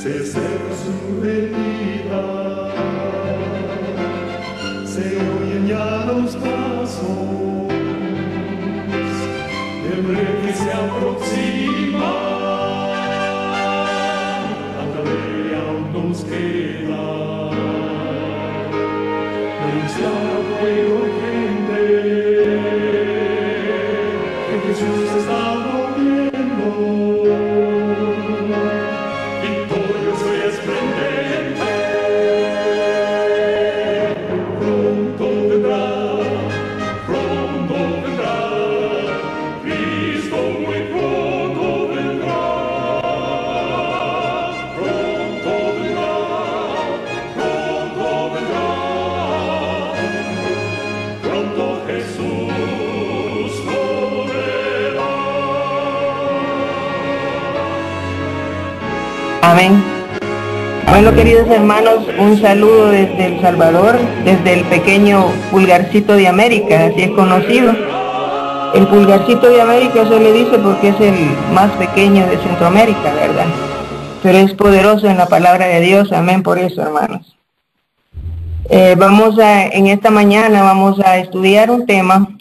se cerra su herida, se oyen ya los pasos del rey que se aproxima. A tarea aún nos queda denunciar al pueblo urgente que Jesús está volviendo. Victorioso y esplendente, pronto vendrá, Cristo muy pronto vendrá, pronto Jesús volverá. Amén. Bueno, queridos hermanos, un saludo desde El Salvador, desde el pequeño Pulgarcito de América, así es conocido. El Pulgarcito de América se le dice porque es el más pequeño de Centroamérica, ¿verdad? Pero es poderoso en la palabra de Dios, amén por eso, hermanos. En esta mañana vamos a estudiar un tema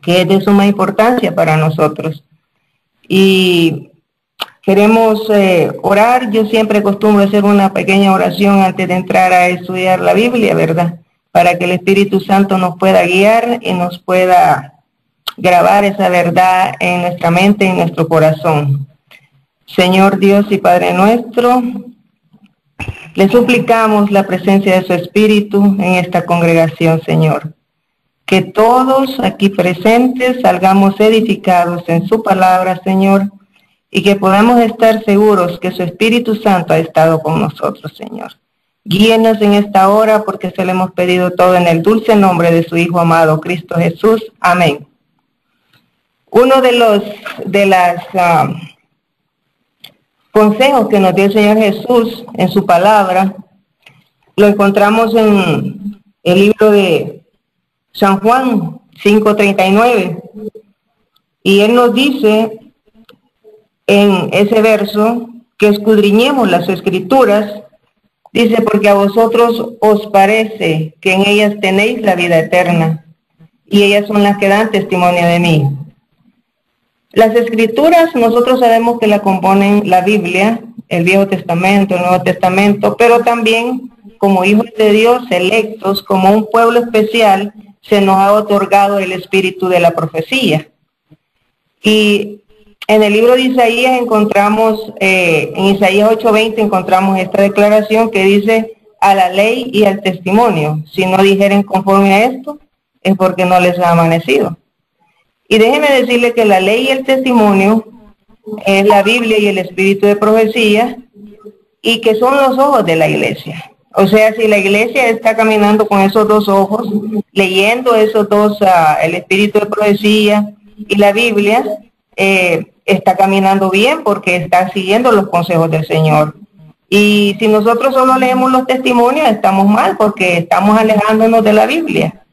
que es de suma importancia para nosotros. Y queremos orar. Yo siempre acostumbro hacer una pequeña oración antes de entrar a estudiar la Biblia, ¿verdad? Para que el Espíritu Santo nos pueda guiar y nos pueda grabar esa verdad en nuestra mente y en nuestro corazón. Señor Dios y Padre nuestro, le suplicamos la presencia de su Espíritu en esta congregación, Señor. Que todos aquí presentes salgamos edificados en su palabra, Señor, y que podamos estar seguros que su Espíritu Santo ha estado con nosotros, Señor. Guíenos en esta hora porque se le hemos pedido todo en el dulce nombre de su Hijo amado, Cristo Jesús. Amén. Uno de los consejos que nos dio el Señor Jesús en su palabra lo encontramos en el libro de San Juan 5:39, y Él nos dice en ese verso que escudriñemos las Escrituras. Dice, porque a vosotros os parece que en ellas tenéis la vida eterna, y ellas son las que dan testimonio de mí. Las Escrituras nosotros sabemos que la componen la Biblia, el Viejo Testamento, el Nuevo Testamento, pero también como hijos de Dios electos, como un pueblo especial, se nos ha otorgado el espíritu de la profecía. Y en el libro de Isaías encontramos, en Isaías 8:20 encontramos esta declaración que dice, a la ley y al testimonio, si no dijeren conforme a esto, es porque no les ha amanecido. Y déjeme decirle que la ley y el testimonio es la Biblia y el espíritu de profecía, y que son los ojos de la iglesia. O sea, si la iglesia está caminando con esos dos ojos, leyendo esos dos, el espíritu de profecía y la Biblia, está caminando bien porque está siguiendo los consejos del Señor. Y si nosotros solo leemos los testimonios, estamos mal porque estamos alejándonos de la Biblia.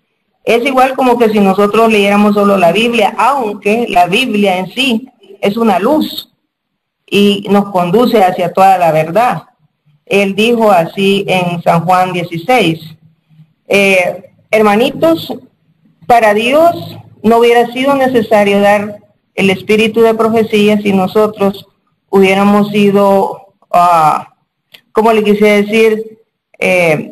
Es igual como que si nosotros leyéramos solo la Biblia, aunque la Biblia en sí es una luz y nos conduce hacia toda la verdad. Él dijo así en San Juan 16. Hermanitos, para Dios no hubiera sido necesario dar el espíritu de profecía si nosotros hubiéramos sido, ¿cómo le quise decir?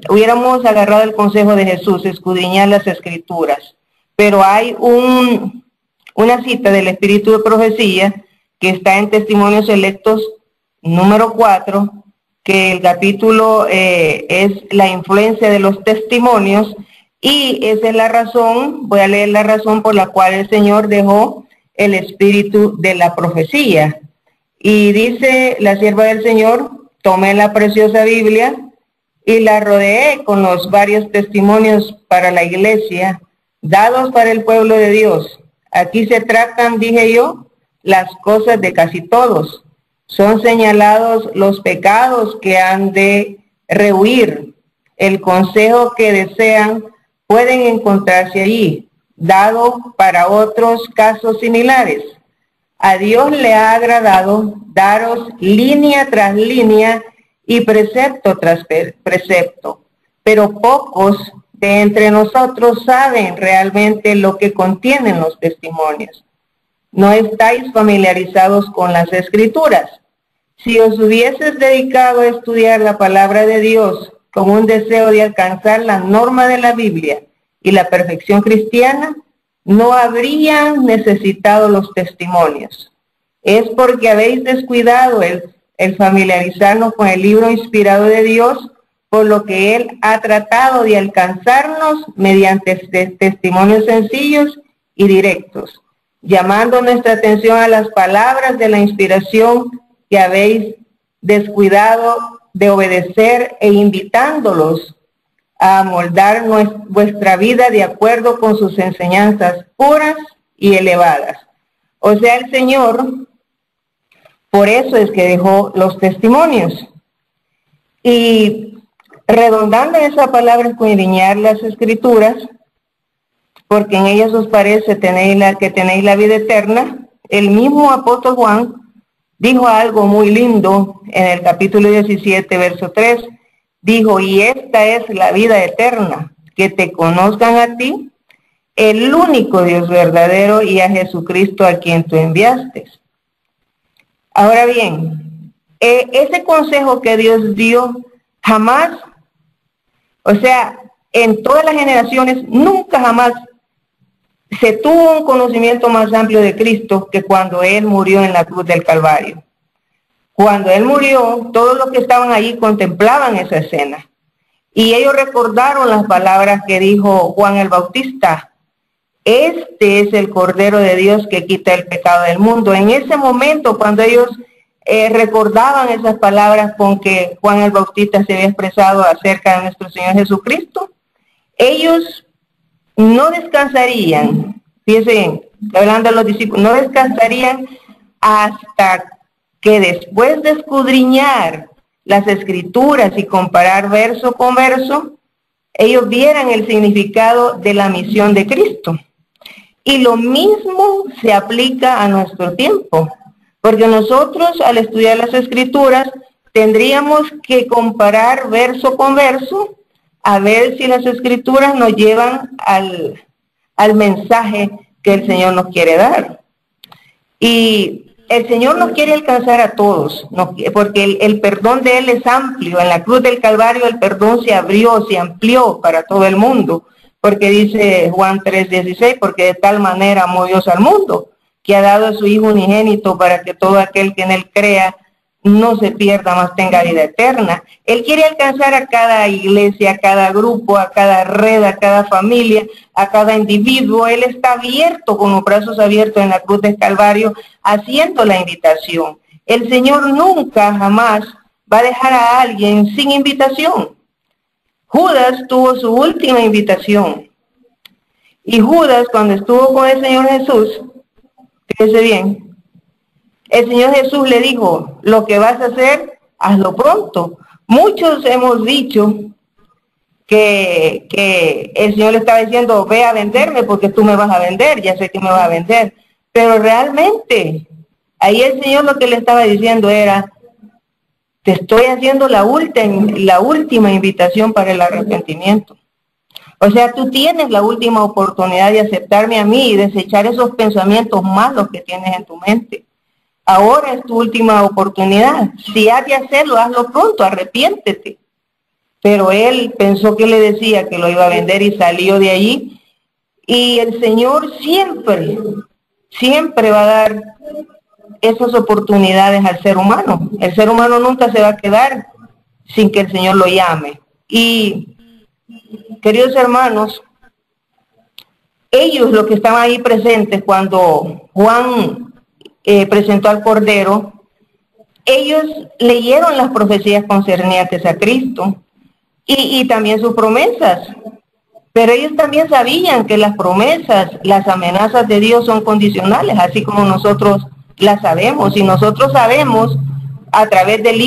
Hubiéramos agarrado el consejo de Jesús, escudriñar las Escrituras. Pero hay una cita del espíritu de profecía que está en Testimonios Selectos número 4, que el capítulo es la influencia de los testimonios, y esa es la razón, voy a leer la razón por la cual el Señor dejó el espíritu de la profecía. Y dice la sierva del Señor, tomé la preciosa Biblia y la rodeé con los varios testimonios para la iglesia, dados para el pueblo de Dios. Aquí se tratan, dije yo, las cosas de casi todos. Son señalados los pecados que han de rehuir. El consejo que desean pueden encontrarse allí, dado para otros casos similares. A Dios le ha agradado daros línea tras línea y precepto tras precepto, pero pocos de entre nosotros saben realmente lo que contienen los testimonios. No estáis familiarizados con las Escrituras. Si os hubieses dedicado a estudiar la palabra de Dios con un deseo de alcanzar la norma de la Biblia y la perfección cristiana, no habrían necesitado los testimonios. Es porque habéis descuidado el familiarizarnos con el libro inspirado de Dios, por lo que Él ha tratado de alcanzarnos mediante testimonios sencillos y directos, llamando nuestra atención a las palabras de la inspiración que habéis descuidado de obedecer e invitándolos a moldar vuestra vida de acuerdo con sus enseñanzas puras y elevadas. O sea, el Señor, por eso es que dejó los testimonios. Y redondando en esa palabra, escudriñar las Escrituras, porque en ellas os parece que tenéis la vida eterna, el mismo apóstol Juan dijo algo muy lindo en el capítulo 17, verso 3. Dijo, y esta es la vida eterna, que te conozcan a ti, el único Dios verdadero, y a Jesucristo a quien tú enviaste. Ahora bien, ese consejo que Dios dio, jamás, o sea, en todas las generaciones, nunca jamás se tuvo un conocimiento más amplio de Cristo que cuando Él murió en la cruz del Calvario. Cuando Él murió, todos los que estaban allí contemplaban esa escena. Y ellos recordaron las palabras que dijo Juan el Bautista. Este es el Cordero de Dios que quita el pecado del mundo. En ese momento, cuando ellos recordaban esas palabras con que Juan el Bautista se había expresado acerca de nuestro Señor Jesucristo, ellos no descansarían, fíjense, hablando de los discípulos, no descansarían hasta que después de escudriñar las Escrituras y comparar verso con verso, ellos vieran el significado de la misión de Cristo. Y lo mismo se aplica a nuestro tiempo, porque nosotros al estudiar las Escrituras tendríamos que comparar verso con verso a ver si las Escrituras nos llevan al mensaje que el Señor nos quiere dar. Y el Señor nos quiere alcanzar a todos, porque el perdón de Él es amplio. En la cruz del Calvario el perdón se abrió, se amplió para todo el mundo, porque dice Juan 3:16, porque de tal manera amó Dios al mundo, que ha dado a su Hijo unigénito para que todo aquel que en Él crea no se pierda, mas tenga vida eterna. Él quiere alcanzar a cada iglesia, a cada grupo, a cada red, a cada familia, a cada individuo. Él está abierto, con los brazos abiertos en la cruz del Calvario, haciendo la invitación. El Señor nunca, jamás va a dejar a alguien sin invitación. Judas tuvo su última invitación. Y Judas, cuando estuvo con el Señor Jesús, fíjese bien, el Señor Jesús le dijo, lo que vas a hacer, hazlo pronto. Muchos hemos dicho que el Señor le estaba diciendo, ve a venderme porque tú me vas a vender, ya sé que me vas a vender. Pero realmente, ahí el Señor lo que le estaba diciendo era, te estoy haciendo la última invitación para el arrepentimiento. O sea, tú tienes la última oportunidad de aceptarme a mí y desechar esos pensamientos malos que tienes en tu mente. Ahora es tu última oportunidad. Si has de hacerlo, hazlo pronto, arrepiéntete. Pero él pensó que le decía que lo iba a vender y salió de allí. Y el Señor siempre va a dar esas oportunidades al ser humano. El ser humano nunca se va a quedar sin que el Señor lo llame. Y, queridos hermanos, ellos, los que estaban ahí presentes cuando Juan presentó al Cordero, ellos leyeron las profecías concernientes a Cristo y también sus promesas, pero ellos también sabían que las promesas, las amenazas de Dios son condicionales, así como nosotros las sabemos, y nosotros sabemos a través del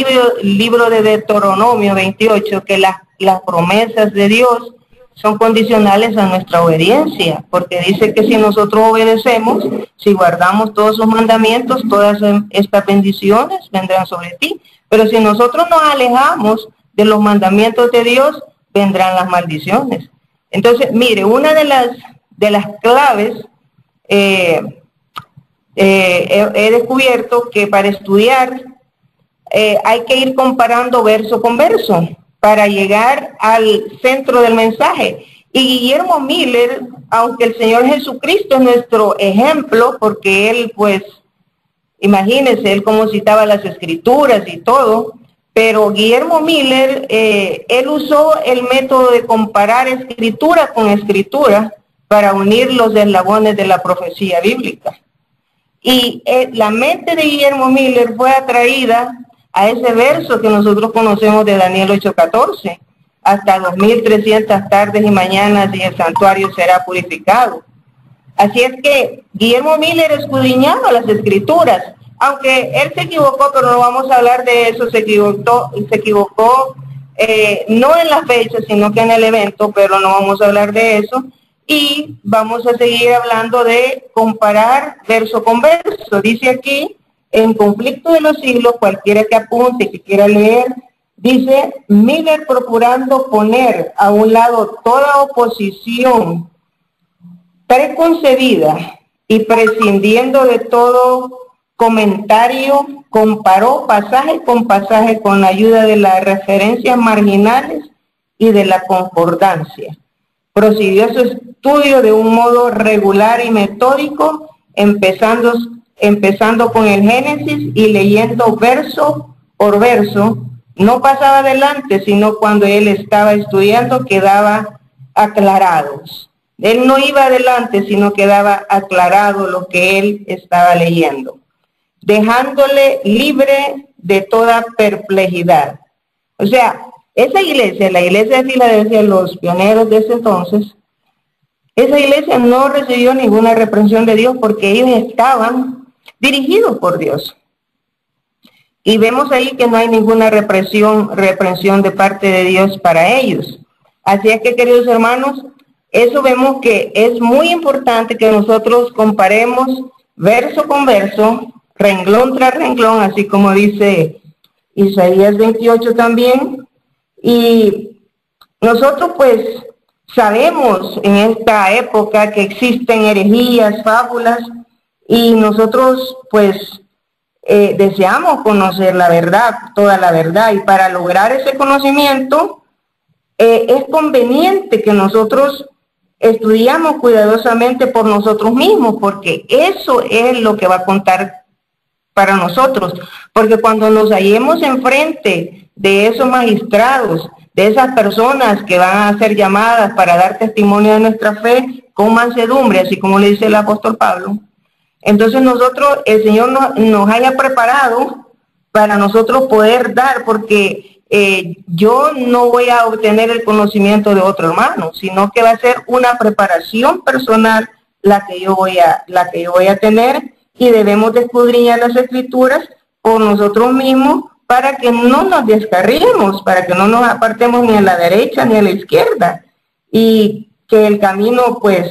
libro de Deuteronomio 28 que las promesas de Dios son condicionales a nuestra obediencia, porque dice que si nosotros obedecemos, si guardamos todos sus mandamientos, todas estas bendiciones vendrán sobre ti. Pero si nosotros nos alejamos de los mandamientos de Dios, vendrán las maldiciones. Entonces, mire, una de las claves, he descubierto que para estudiar hay que ir comparando verso con verso para llegar al centro del mensaje. Y Guillermo Miller, aunque el Señor Jesucristo es nuestro ejemplo, porque él, pues, imagínense, él como citaba las escrituras y todo, pero Guillermo Miller, él usó el método de comparar escritura con escritura para unir los eslabones de la profecía bíblica. Y la mente de Guillermo Miller fue atraída a ese verso que nosotros conocemos de Daniel 8:14, hasta 2300 tardes y mañanas y el santuario será purificado. Así es que Guillermo Miller escudriñaba las escrituras, aunque él se equivocó, pero no vamos a hablar de eso, se equivocó no en la fecha, sino que en el evento, pero no vamos a hablar de eso. Y vamos a seguir hablando de comparar verso con verso. Dice aquí, en Conflicto de los Siglos, cualquiera que apunte, que quiera leer, dice, Miller procurando poner a un lado toda oposición preconcebida y prescindiendo de todo comentario, comparó pasaje con pasaje con la ayuda de las referencias marginales y de la concordancia. Prosiguió su estudio de un modo regular y metódico, empezando con el Génesis y leyendo verso por verso. No pasaba adelante, sino cuando él estaba estudiando quedaba aclarados. Él no iba adelante, sino quedaba aclarado lo que él estaba leyendo, dejándole libre de toda perplejidad. O sea, esa iglesia, la iglesia de Filadelfia, los pioneros de ese entonces, esa iglesia no recibió ninguna reprensión de Dios porque ellos estaban dirigidos por Dios. Y vemos ahí que no hay ninguna reprensión de parte de Dios para ellos. Así es que, queridos hermanos, eso vemos que es muy importante que nosotros comparemos verso con verso, renglón tras renglón, así como dice Isaías 28 también. Y nosotros pues sabemos en esta época que existen herejías, fábulas, y nosotros pues deseamos conocer la verdad, toda la verdad, y para lograr ese conocimiento es conveniente que nosotros estudiamos cuidadosamente por nosotros mismos, porque eso es lo que va a contar para nosotros, porque cuando nos hallemos enfrente de esos magistrados, de esas personas que van a ser llamadas para dar testimonio de nuestra fe con mansedumbre, así como le dice el apóstol Pablo, entonces nosotros, el Señor nos haya preparado para nosotros poder dar, porque yo no voy a obtener el conocimiento de otro hermano, sino que va a ser una preparación personal la que yo voy a tener, y debemos de escudriñar las escrituras por nosotros mismos para que no nos descarriemos, para que no nos apartemos ni a la derecha ni a la izquierda, y que el camino pues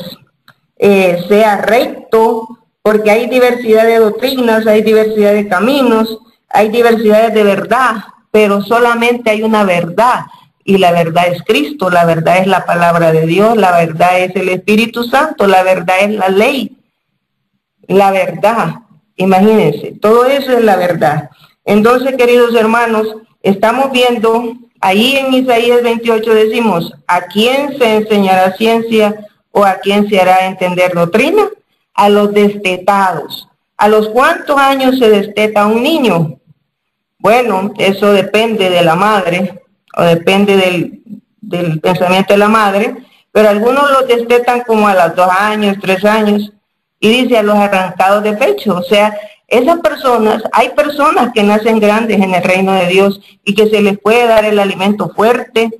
sea recto, porque hay diversidad de doctrinas, hay diversidad de caminos, hay diversidades de verdad, pero solamente hay una verdad, y la verdad es Cristo, la verdad es la palabra de Dios, la verdad es el Espíritu Santo, la verdad es la ley. La verdad, imagínense, todo eso es la verdad. Entonces, queridos hermanos, estamos viendo, ahí en Isaías 28 decimos, ¿a quién se enseñará ciencia o a quién se hará entender doctrina? A los destetados. ¿A los cuántos años se desteta un niño? Bueno, eso depende de la madre, o depende del pensamiento de la madre, pero algunos los destetan como a los 2 años, 3 años, y dice a los arrancados de pecho. O sea, esas personas, hay personas que nacen grandes en el reino de Dios y que se les puede dar el alimento fuerte,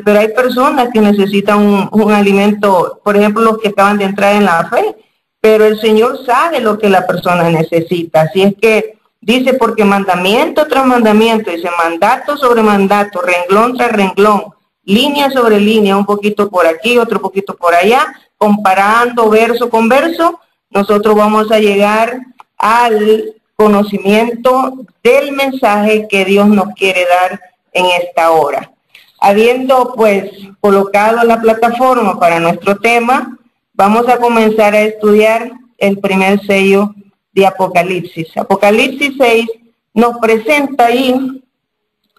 pero hay personas que necesitan un alimento, por ejemplo, los que acaban de entrar en la fe, pero el Señor sabe lo que la persona necesita. Así es que dice, porque mandamiento tras mandamiento, dice mandato sobre mandato, renglón tras renglón, línea sobre línea, un poquito por aquí, otro poquito por allá, comparando verso con verso, nosotros vamos a llegar al conocimiento del mensaje que Dios nos quiere dar en esta hora. Habiendo pues colocado la plataforma para nuestro tema, vamos a comenzar a estudiar el primer sello de Apocalipsis. Apocalipsis 6 nos presenta ahí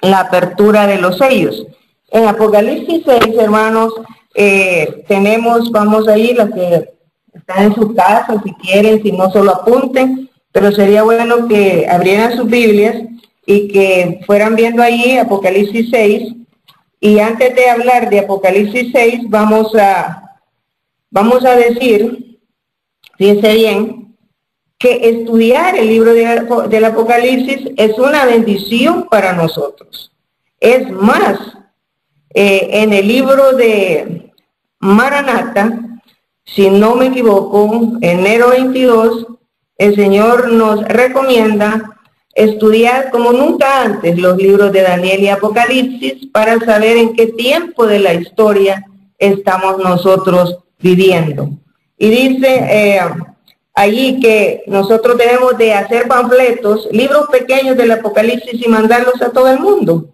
la apertura de los sellos. En Apocalipsis 6, hermanos, vamos a ir, los que están en su casa, si quieren, si no, solo apunten, pero sería bueno que abrieran sus Biblias y que fueran viendo ahí Apocalipsis 6. Y antes de hablar de Apocalipsis 6, vamos a decir, fíjense bien, que estudiar el libro del Apocalipsis es una bendición para nosotros. Es más, en el libro de Maranata, si no me equivoco, enero 22, el Señor nos recomienda estudiar como nunca antes los libros de Daniel y Apocalipsis para saber en qué tiempo de la historia estamos nosotros viviendo. Y dice allí que nosotros debemos de hacer panfletos, libros pequeños del Apocalipsis y mandarlos a todo el mundo.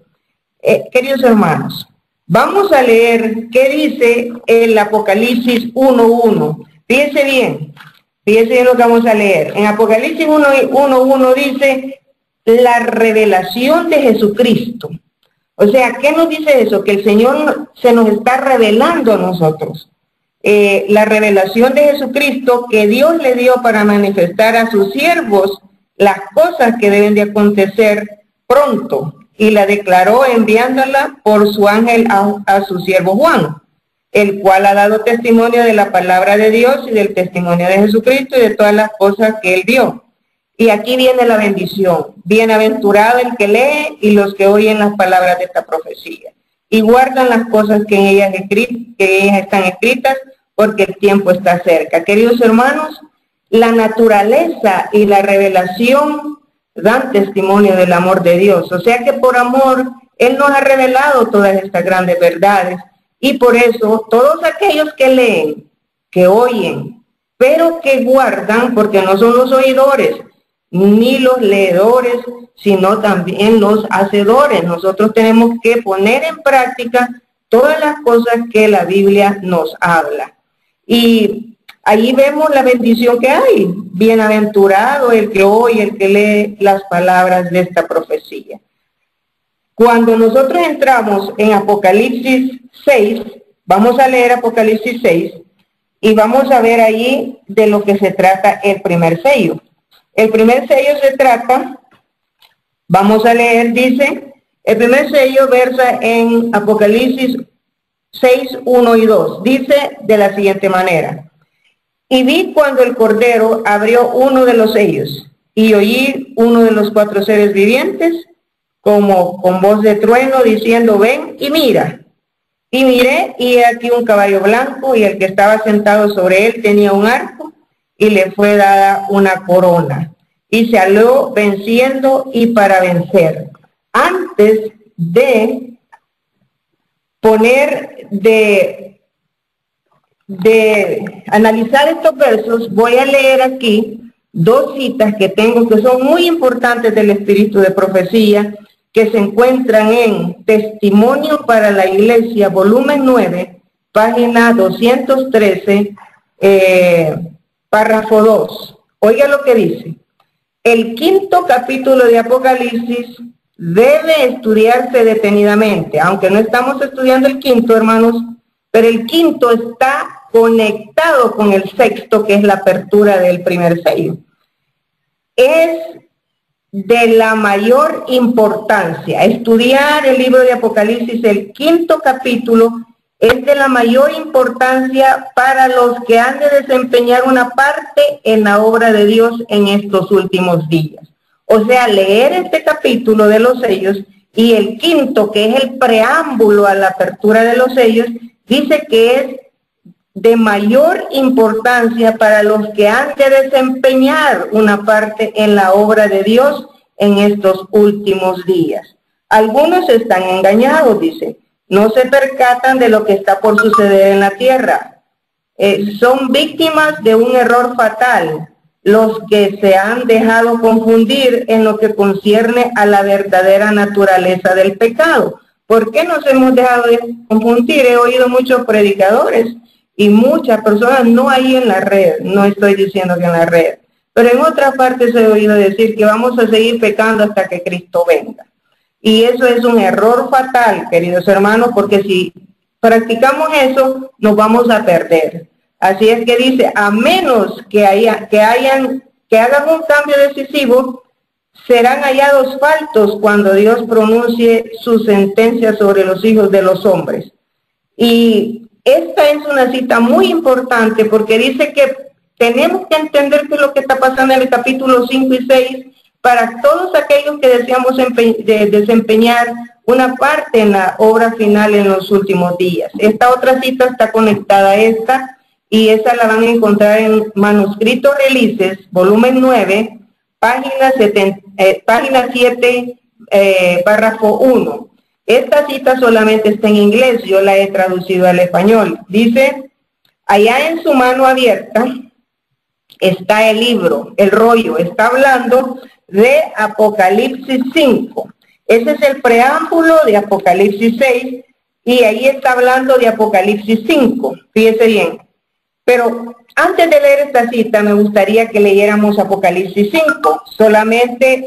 Queridos hermanos, vamos a leer qué dice el Apocalipsis 1.1. Fíjense bien lo que vamos a leer. En Apocalipsis 1.1 dice la revelación de Jesucristo. O sea, ¿qué nos dice eso? Que el Señor se nos está revelando a nosotros. La revelación de Jesucristo que Dios le dio para manifestar a sus siervos las cosas que deben de acontecer pronto, y la declaró enviándola por su ángel a su siervo Juan, el cual ha dado testimonio de la palabra de Dios y del testimonio de Jesucristo y de todas las cosas que él vio. Y aquí viene la bendición. Bienaventurado el que lee y los que oyen las palabras de esta profecía y guardan las cosas que en ellas están escritas, porque el tiempo está cerca. Queridos hermanos, la naturaleza y la revelación dan testimonio del amor de Dios. O sea que por amor, Él nos ha revelado todas estas grandes verdades. Y por eso, todos aquellos que leen, que oyen, pero que guardan, porque no son los oidores, ni los leedores, sino también los hacedores. Nosotros tenemos que poner en práctica todas las cosas que la Biblia nos habla. Y allí vemos la bendición que hay. Bienaventurado el que oye, el que lee las palabras de esta profecía. Cuando nosotros entramos en Apocalipsis 6, vamos a leer Apocalipsis 6 y vamos a ver allí de lo que se trata el primer sello. El primer sello se trata, vamos a leer, dice, el primer sello versa en Apocalipsis 6, 1 y 2. Dice de la siguiente manera: y vi cuando el Cordero abrió uno de los sellos, y oí uno de los 4 seres vivientes, como con voz de trueno, diciendo, ven y mira. Y miré, y he aquí un caballo blanco, y el que estaba sentado sobre él tenía un arco, y le fue dada una corona, y se aló venciendo y para vencer. Antes de analizar estos versos, voy a leer aquí 2 citas que tengo que son muy importantes del espíritu de profecía, que se encuentran en Testimonio para la Iglesia, volumen 9, página 213, párrafo 2. Oiga lo que dice: el 5º capítulo de Apocalipsis debe estudiarse detenidamente, aunque no estamos estudiando el 5º, hermanos, pero el 5º está conectado con el 6º, que es la apertura del primer sello. Es de la mayor importancia. Estudiar el libro de Apocalipsis, el 5º capítulo, es de la mayor importancia para los que han de desempeñar una parte en la obra de Dios en estos últimos días. O sea, leer este capítulo de los sellos y el 5º, que es el preámbulo a la apertura de los sellos, dice que es de mayor importancia para los que han de desempeñar una parte en la obra de Dios en estos últimos días. Algunos están engañados, dice, no se percatan de lo que está por suceder en la tierra. Son víctimas de un error fatal los que se han dejado confundir en lo que concierne a la verdadera naturaleza del pecado. ¿Por qué nos hemos dejado de confundir? He oído muchos predicadores y muchas personas, no ahí en la red, no estoy diciendo que en la red, pero en otras partes he oído decir que vamos a seguir pecando hasta que Cristo venga. Y eso es un error fatal, queridos hermanos, porque si practicamos eso, nos vamos a perder. Así es que dice, a menos que hagan un cambio decisivo, serán hallados faltos cuando Dios pronuncie su sentencia sobre los hijos de los hombres. Y esta es una cita muy importante porque dice que tenemos que entender qué es lo que está pasando en el capítulo 5 y 6 para todos aquellos que deseamos desempeñar una parte en la obra final en los últimos días. Esta otra cita está conectada a esta, y esa la van a encontrar en Manuscritos Relices, volumen 9, página 7, párrafo 1. Esta cita solamente está en inglés, yo la he traducido al español. Dice, allá en su mano abierta está el libro, el rollo, está hablando de Apocalipsis 5. Ese es el preámbulo de Apocalipsis 6, y ahí está hablando de Apocalipsis 5. Fíjese bien. Pero antes de leer esta cita, me gustaría que leyéramos Apocalipsis 5. Solamente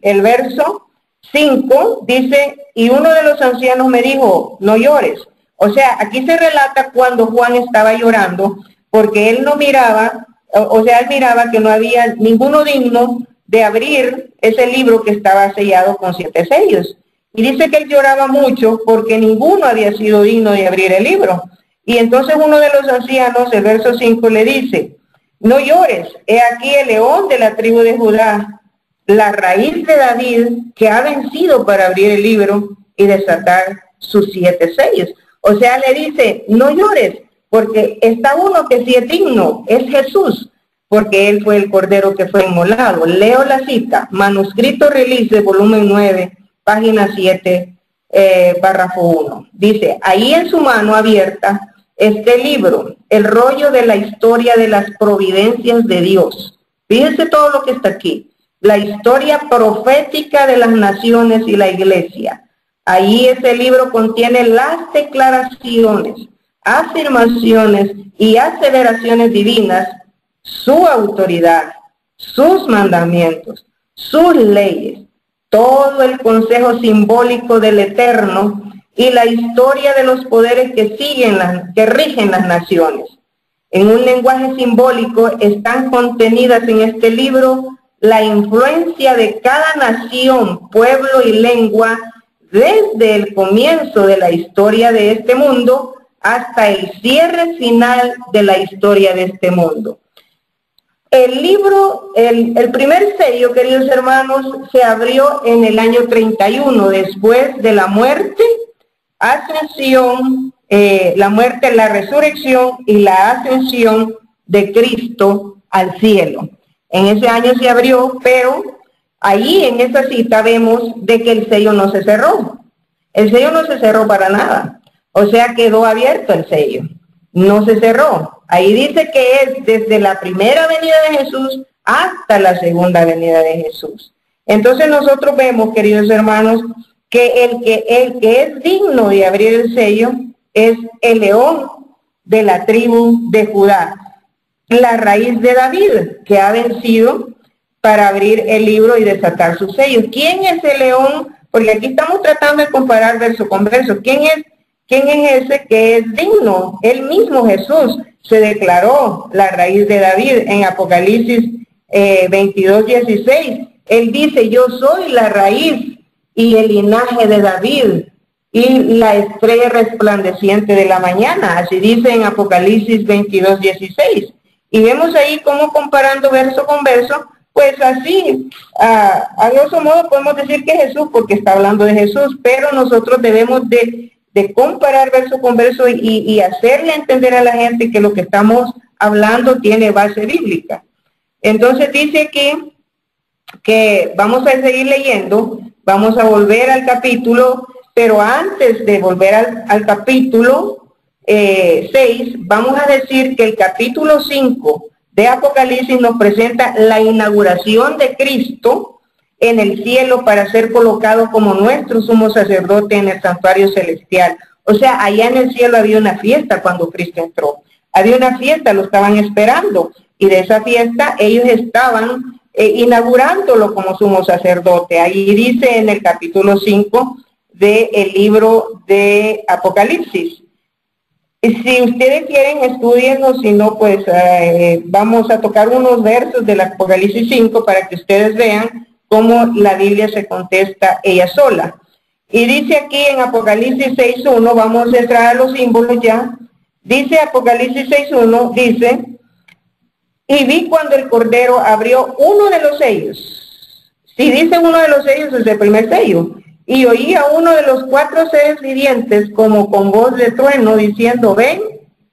el verso 5 dice, y uno de los ancianos me dijo, no llores. O sea, aquí se relata cuando Juan estaba llorando, porque él no miraba, él miraba que no había ninguno digno de abrir ese libro que estaba sellado con 7 sellos. Y dice que él lloraba mucho porque ninguno había sido digno de abrir el libro. Y entonces uno de los ancianos, el verso 5, le dice, no llores, he aquí el león de la tribu de Judá, la raíz de David, que ha vencido para abrir el libro y desatar sus 7 sellos. O sea, le dice, no llores, porque está uno que sí es digno, es Jesús, porque él fue el cordero que fue inmolado. Leo la cita, Manuscritos Relices, volumen 9, página 7, párrafo 1. Dice, ahí en su mano abierta, este libro, el rollo de la historia de las providencias de Dios. Fíjense todo lo que está aquí. La historia profética de las naciones y la iglesia. Ahí ese libro contiene las declaraciones, afirmaciones y aseveraciones divinas, su autoridad, sus mandamientos, sus leyes, todo el consejo simbólico del Eterno y la historia de los poderes que rigen las naciones. En un lenguaje simbólico están contenidas en este libro la influencia de cada nación, pueblo y lengua desde el comienzo de la historia de este mundo hasta el cierre final de la historia de este mundo. El libro, el primer sello, queridos hermanos, se abrió en el año 31, después de la muerte, ascensión, la muerte, la resurrección y la ascensión de Cristo al cielo. En ese año se abrió, pero ahí en esa cita vemos de que el sello no se cerró. El sello no se cerró para nada. O sea, quedó abierto el sello. No se cerró. Ahí dice que es desde la primera venida de Jesús hasta la segunda venida de Jesús. Entonces nosotros vemos, queridos hermanos, que el que es digno de abrir el sello es el león de la tribu de Judá, la raíz de David, que ha vencido para abrir el libro y desatar sus sellos. ¿Quién es el león? Porque aquí estamos tratando de comparar verso con verso. ¿Quién es ese que es digno? Él mismo, Jesús, se declaró la raíz de David en Apocalipsis 22:16. Él dice, yo soy la raíz y el linaje de David y la estrella resplandeciente de la mañana. Así dice en Apocalipsis 22:16. Y vemos ahí cómo comparando verso con verso, pues así, a grosso modo podemos decir que Jesús, porque está hablando de Jesús, pero nosotros debemos de comparar verso con verso y hacerle entender a la gente que lo que estamos hablando tiene base bíblica. Entonces dice que vamos a seguir leyendo, vamos a volver al capítulo pero antes de volver al capítulo 6, vamos a decir que el capítulo 5 de Apocalipsis nos presenta la inauguración de Cristo en el cielo para ser colocado como nuestro sumo sacerdote en el santuario celestial. O sea, allá en el cielo había una fiesta cuando Cristo entró. Había una fiesta, lo estaban esperando, y de esa fiesta ellos estaban inaugurándolo como sumo sacerdote. Ahí dice en el capítulo 5 del libro de Apocalipsis. Si ustedes quieren, estudienlo, si no, pues vamos a tocar unos versos del Apocalipsis 5 para que ustedes vean cómo la Biblia se contesta ella sola. Y dice aquí en Apocalipsis 6.1, vamos a entrar a los símbolos ya. Dice Apocalipsis 6.1, dice, y vi cuando el Cordero abrió uno de los sellos. Si dice uno de los sellos, es el primer sello. Y oí a uno de los 4 seres vivientes como con voz de trueno diciendo, ven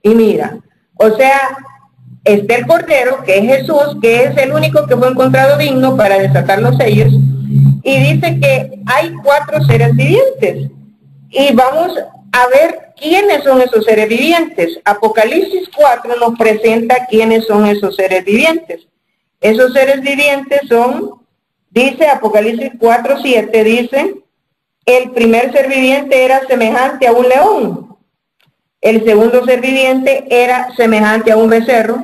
y mira. O sea, está el Cordero, que es Jesús, que es el único que fue encontrado digno para desatar los sellos. Y dice que hay 4 seres vivientes. Y vamos a ver quiénes son esos seres vivientes. Apocalipsis 4 nos presenta quiénes son esos seres vivientes. Esos seres vivientes son, dice Apocalipsis 4:7, dice, el primer ser viviente era semejante a un león. El segundo ser viviente era semejante a un becerro.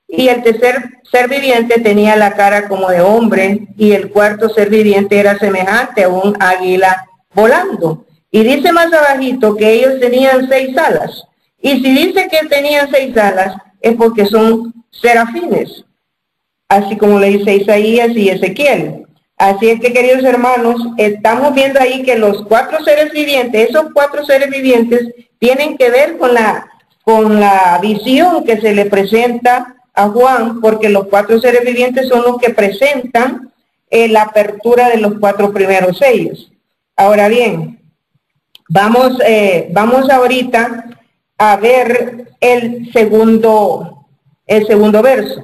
Y el tercer ser viviente tenía la cara como de hombre. Y el cuarto ser viviente era semejante a un águila volando. Y dice más abajito que ellos tenían 6 alas. Y si dice que tenían 6 alas, es porque son serafines. Así como le dice Isaías y Ezequiel. Así es que, queridos hermanos, estamos viendo ahí que los 4 seres vivientes, esos 4 seres vivientes, tienen que ver con la visión que se le presenta a Juan, porque los 4 seres vivientes son los que presentan la apertura de los 4 primeros sellos. Ahora bien, vamos ahorita a ver el segundo verso.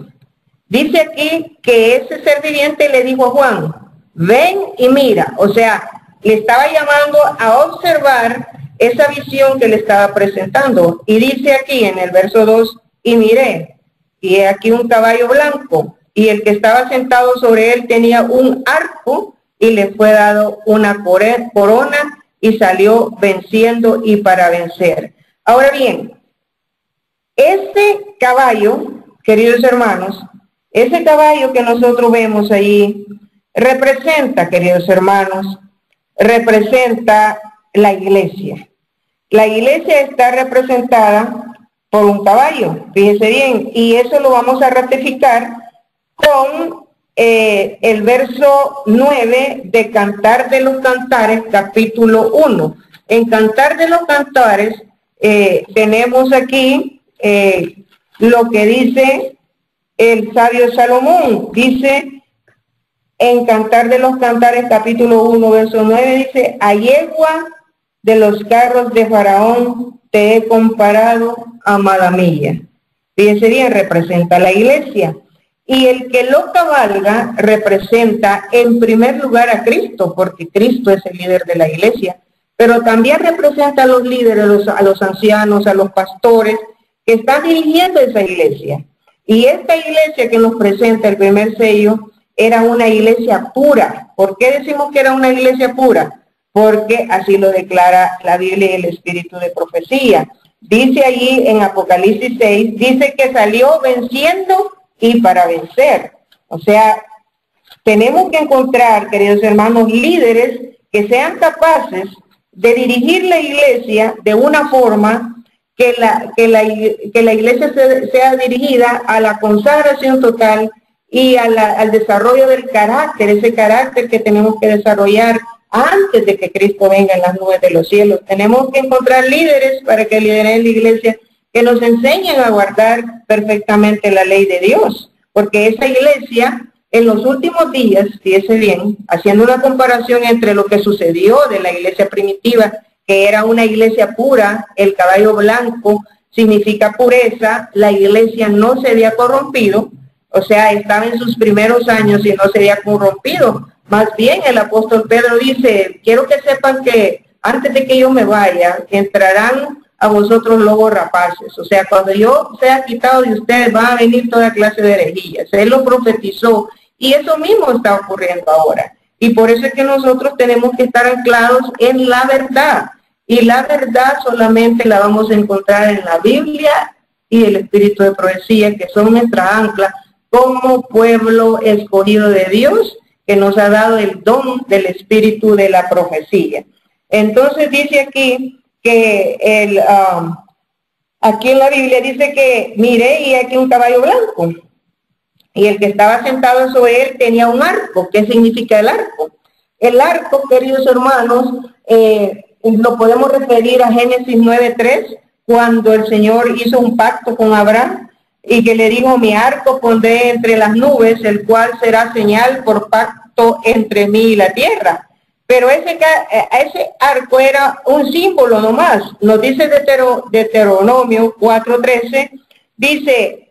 Dice aquí que ese ser viviente le dijo a Juan, ven y mira. O sea, le estaba llamando a observar esa visión que le estaba presentando. Y dice aquí en el verso 2, y miré, y he aquí un caballo blanco, y el que estaba sentado sobre él tenía un arco, y le fue dado una corona, y salió venciendo y para vencer. Ahora bien, ese caballo, queridos hermanos, ese caballo que nosotros vemos allí, representa, queridos hermanos, representa la iglesia. La iglesia está representada por un caballo, fíjese bien, y eso lo vamos a ratificar con el verso 9 de Cantar de los Cantares, capítulo 1. En Cantar de los Cantares tenemos aquí lo que dice el sabio Salomón. Dice en Cantar de los Cantares, capítulo 1, verso 9, dice, a yegua de los carros de Faraón te he comparado, amada mía. Fíjense bien, representa la iglesia. Y el que lo cabalga representa en primer lugar a Cristo, porque Cristo es el líder de la iglesia, pero también representa a los líderes, a los ancianos, a los pastores que están dirigiendo esa iglesia. Y esta iglesia que nos presenta el primer sello era una iglesia pura. ¿Por qué decimos que era una iglesia pura? Porque así lo declara la Biblia y el espíritu de profecía. Dice allí en Apocalipsis 6, dice que salió venciendo y para vencer. O sea, tenemos que encontrar, queridos hermanos, líderes que sean capaces de dirigir la iglesia de una forma que la iglesia sea dirigida a la consagración total y al desarrollo del carácter, ese carácter que tenemos que desarrollar antes de que Cristo venga en las nubes de los cielos. Tenemos que encontrar líderes para que lideren la iglesia, que nos enseñen a guardar perfectamente la ley de Dios, porque esa iglesia en los últimos días, fíjese bien, haciendo una comparación entre lo que sucedió de la iglesia primitiva, que era una iglesia pura, el caballo blanco significa pureza, la iglesia no se había corrompido, o sea, estaba en sus primeros años y no se había corrompido. Más bien el apóstol Pedro dice, quiero que sepan que antes de que yo me vaya, entrarán a vosotros lobos rapaces. O sea, cuando yo sea quitado de ustedes, va a venir toda clase de herejías. Él lo profetizó y eso mismo está ocurriendo ahora. Y por eso es que nosotros tenemos que estar anclados en la verdad. Y la verdad solamente la vamos a encontrar en la Biblia y el espíritu de profecía, que son nuestra ancla como pueblo escogido de Dios, que nos ha dado el don del espíritu de la profecía. Entonces dice aquí que aquí en la Biblia dice que miré y aquí un caballo blanco. Y el que estaba sentado sobre él tenía un arco. ¿Qué significa el arco? El arco, queridos hermanos, lo podemos referir a Génesis 9:3, cuando el Señor hizo un pacto con Abraham y que le dijo, mi arco pondré entre las nubes, el cual será señal por pacto entre mí y la tierra. Pero ese arco era un símbolo nomás. Nos dice Deuteronomio 4:13, dice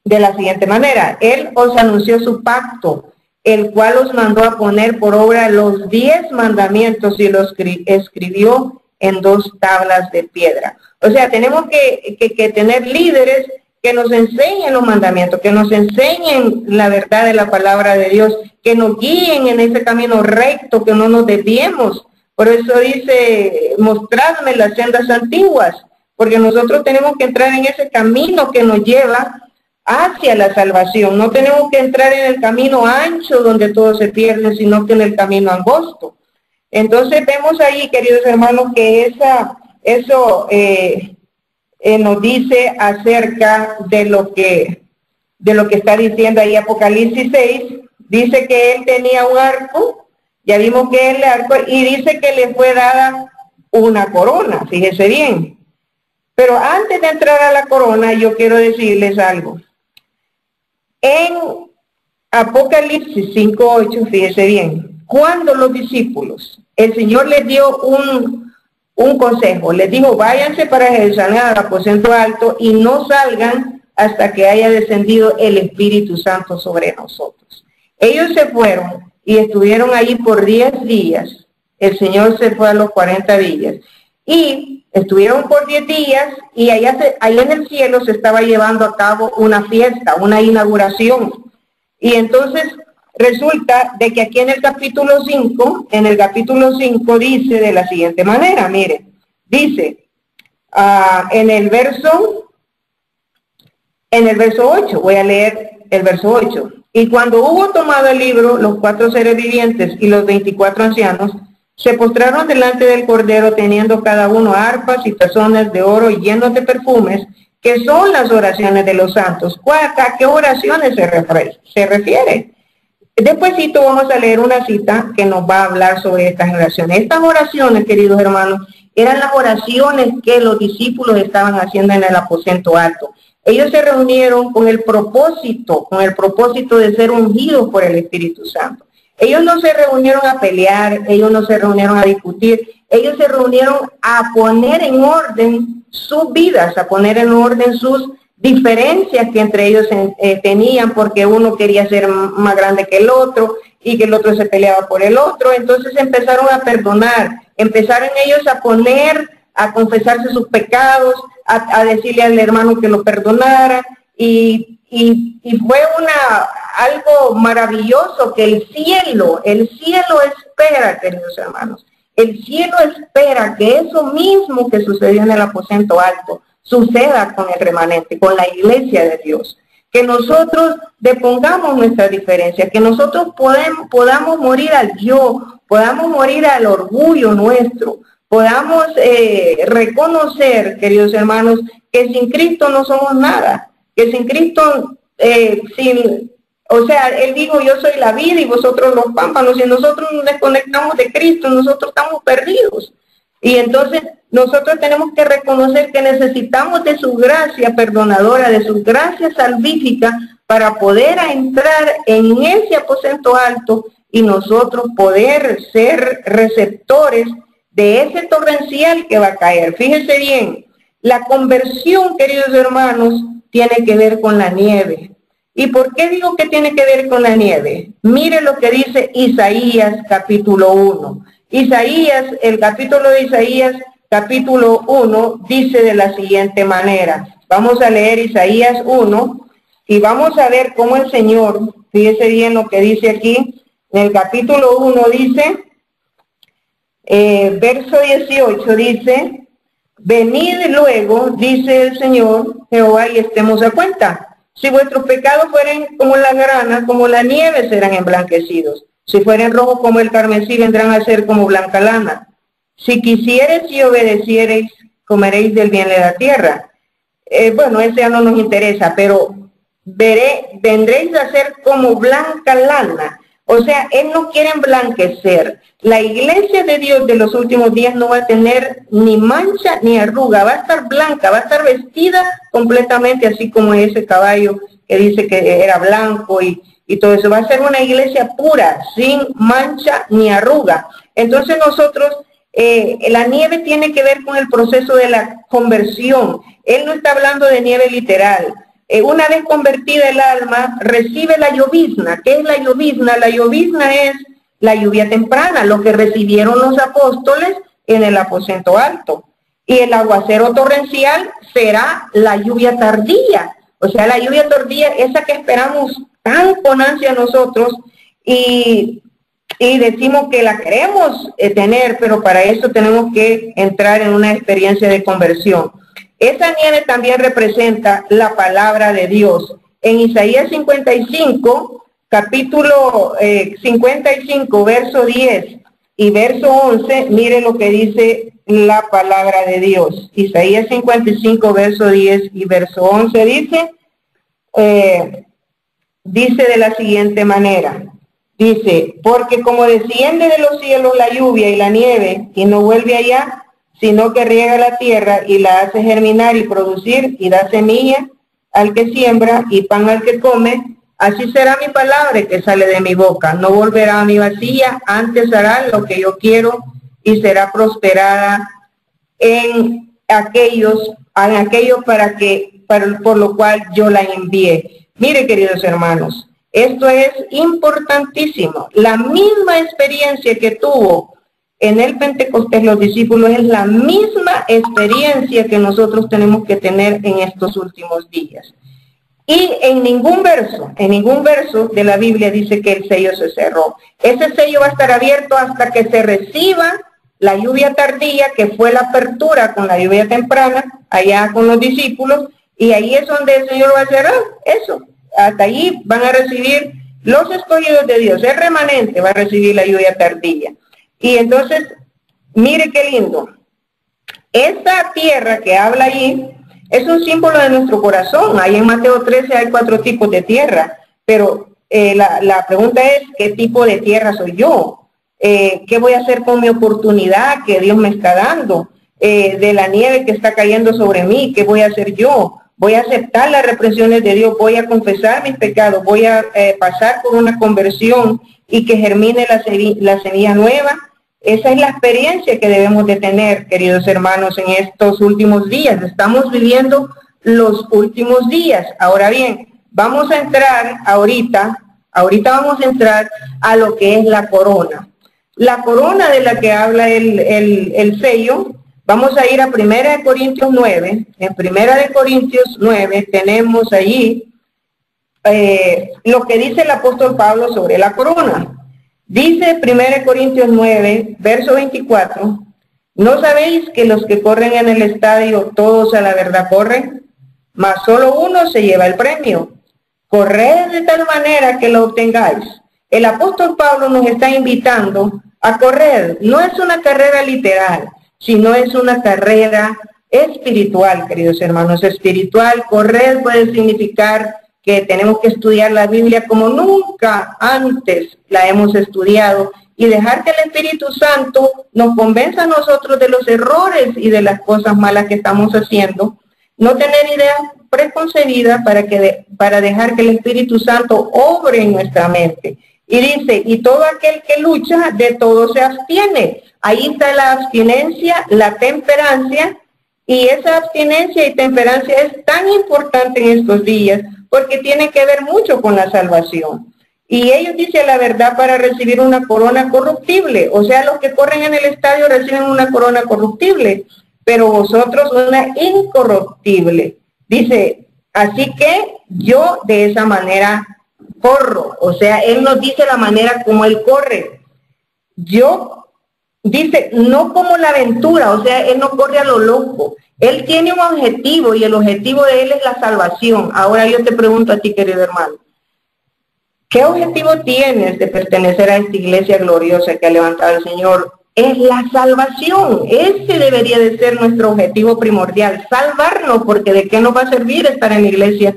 de la siguiente manera, él os anunció su pacto, el cual os mandó a poner por obra los 10 mandamientos y los escribió en 2 tablas de piedra. O sea, tenemos que tener líderes que nos enseñen los mandamientos, que nos enseñen la verdad de la palabra de Dios, que nos guíen en ese camino recto, que no nos desviemos. Por eso dice, mostradme las sendas antiguas, porque nosotros tenemos que entrar en ese camino que nos lleva hacia la salvación. No tenemos que entrar en el camino ancho donde todo se pierde, sino que en el camino angosto. Entonces vemos ahí, queridos hermanos, que eso nos dice acerca de lo que está diciendo ahí Apocalipsis 6. Dice que él tenía un arco, ya vimos que el arco, y dice que le fue dada una corona, fíjese bien. Pero antes de entrar a la corona, yo quiero decirles algo. En Apocalipsis 5:8, fíjese bien, cuando los discípulos, el Señor les dio un consejo, les dijo, váyanse para Jerusalén al aposento alto y no salgan hasta que haya descendido el Espíritu Santo sobre nosotros. Ellos se fueron y estuvieron allí por 10 días. El Señor se fue a los 40 días. Y estuvieron por 10 días y allá en el cielo se estaba llevando a cabo una fiesta, una inauguración. Y entonces resulta de que aquí en el capítulo 5, dice de la siguiente manera, mire, dice en el verso 8, voy a leer el verso 8. Y cuando hubo tomado el libro, los 4 seres vivientes y los 24 ancianos se postraron delante del Cordero, teniendo cada uno arpas y tazones de oro llenos de perfumes, que son las oraciones de los santos. ¿A qué oraciones se refiere? Despuésito vamos a leer una cita que nos va a hablar sobre estas oraciones. Estas oraciones, queridos hermanos, eran las oraciones que los discípulos estaban haciendo en el aposento alto. Ellos se reunieron con el propósito de ser ungidos por el Espíritu Santo. Ellos no se reunieron a pelear, ellos no se reunieron a discutir, ellos se reunieron a poner en orden sus vidas, a poner en orden sus diferencias que entre ellos tenían, porque uno quería ser más grande que el otro y que el otro se peleaba por el otro. Entonces empezaron a perdonar, empezaron ellos a confesarse sus pecados, a decirle al hermano que lo perdonara, y fue algo maravilloso que el cielo espera, queridos hermanos, el cielo espera que eso mismo que sucedió en el aposento alto suceda con el remanente, con la iglesia de Dios. Que nosotros depongamos nuestra diferencia, que nosotros podamos morir al yo, podamos morir al orgullo nuestro, podamos reconocer, queridos hermanos, que sin Cristo no somos nada, que sin Cristo, o sea, Él dijo, yo soy la vida y vosotros los pámpanos. Si nosotros nos desconectamos de Cristo, nosotros estamos perdidos. Y entonces nosotros tenemos que reconocer que necesitamos de su gracia perdonadora, de su gracia salvífica, para poder entrar en ese aposento alto y nosotros poder ser receptores de ese torrencial que va a caer. Fíjense bien, la conversión, queridos hermanos, tiene que ver con la nieve. ¿Y por qué digo que tiene que ver con la nieve? Mire lo que dice Isaías capítulo 1. Isaías, el capítulo de Isaías, capítulo 1, dice de la siguiente manera. Vamos a leer Isaías 1 y vamos a ver cómo el Señor, fíjese bien lo que dice aquí, en el capítulo 1 dice, verso 18 dice, venid luego, dice el Señor Jehová, y estemos a cuenta. Si vuestros pecados fueren como la grana, como la nieve serán emblanquecidos. Si fueren rojos como el carmesí, vendrán a ser como blanca lana. Si quisiereis y obedeciereis, comeréis del bien de la tierra. Bueno, ese ya no nos interesa, pero vendréis a ser como blanca lana. O sea, Él no quiere emblanquecer. La iglesia de Dios de los últimos días no va a tener ni mancha ni arruga, va a estar blanca, va a estar vestida completamente así como ese caballo que dice que era blanco y todo eso. Va a ser una iglesia pura, sin mancha ni arruga. Entonces nosotros, la nieve tiene que ver con el proceso de la conversión. Él no está hablando de nieve literal. Una vez convertida el alma, recibe la llovizna. ¿Qué es la llovizna? La llovizna es la lluvia temprana, lo que recibieron los apóstoles en el aposento alto. Y el aguacero torrencial será la lluvia tardía. O sea, la lluvia tardía, esa que esperamos tan con ansia nosotros y decimos que la queremos tener, pero para eso tenemos que entrar en una experiencia de conversión. Esa nieve también representa la palabra de Dios. En Isaías 55, capítulo 55, verso 10 y verso 11, mire lo que dice la palabra de Dios. Isaías 55, verso 10 y verso 11 dice de la siguiente manera. Dice, porque como desciende de los cielos la lluvia y la nieve y no vuelve allá, sino que riega la tierra y la hace germinar y producir y da semilla al que siembra y pan al que come, así será mi palabra que sale de mi boca. No volverá a mi vacía, antes hará lo que yo quiero y será prosperada en aquello por lo cual yo la envié. Mire, queridos hermanos, esto es importantísimo. La misma experiencia que tuvo en el Pentecostés los discípulos es la misma experiencia que nosotros tenemos que tener en estos últimos días. Y en ningún verso de la Biblia dice que el sello se cerró. Ese sello va a estar abierto hasta que se reciba la lluvia tardía, que fue la apertura con la lluvia temprana, allá con los discípulos, y ahí es donde el Señor va a cerrar eso. Hasta ahí van a recibir los escogidos de Dios, el remanente va a recibir la lluvia tardía. Y entonces, mire qué lindo. Esta tierra que habla allí es un símbolo de nuestro corazón. Ahí en Mateo 13 hay 4 tipos de tierra, pero la pregunta es, ¿qué tipo de tierra soy yo? ¿Qué voy a hacer con mi oportunidad que Dios me está dando? De la nieve que está cayendo sobre mí, ¿qué voy a hacer yo? Voy a aceptar las represiones de Dios, voy a confesar mis pecados, voy a pasar por una conversión y que germine la semilla nueva. Esa es la experiencia que debemos de tener, queridos hermanos, en estos últimos días. Estamos viviendo los últimos días. Ahora bien, vamos a entrar ahorita vamos a entrar a lo que es la corona. La corona de la que habla el sello. Vamos a ir a 1 Corintios 9. En 1 Corintios 9 tenemos allí lo que dice el apóstol Pablo sobre la corona. Dice 1 Corintios 9, verso 24, ¿no sabéis que los que corren en el estadio todos a la verdad corren? Mas solo uno se lleva el premio. Corred de tal manera que lo obtengáis. El apóstol Pablo nos está invitando a correr. No es una carrera literal, sino es una carrera espiritual, queridos hermanos. Espiritual, correr puede significar que tenemos que estudiar la Biblia como nunca antes la hemos estudiado y dejar que el Espíritu Santo nos convenza a nosotros de los errores y de las cosas malas que estamos haciendo. No tener ideas preconcebidas para dejar que el Espíritu Santo obre en nuestra mente. Y dice, y todo aquel que lucha, de todo se abstiene. Ahí está la abstinencia, la temperancia, y esa abstinencia y temperancia es tan importante en estos días porque tiene que ver mucho con la salvación. Y ellos dicen la verdad para recibir una corona corruptible. O sea, los que corren en el estadio reciben una corona corruptible, pero vosotros una incorruptible. Dice, así que yo de esa manera corro. O sea, él nos dice la manera como él corre. Yo, dice, no como la aventura, o sea, él no corre a lo loco. Él tiene un objetivo y el objetivo de él es la salvación. Ahora yo te pregunto a ti, querido hermano, ¿qué objetivo tienes de pertenecer a esta iglesia gloriosa que ha levantado el Señor? Es la salvación. Ese debería de ser nuestro objetivo primordial, salvarnos, porque ¿de qué nos va a servir estar en la iglesia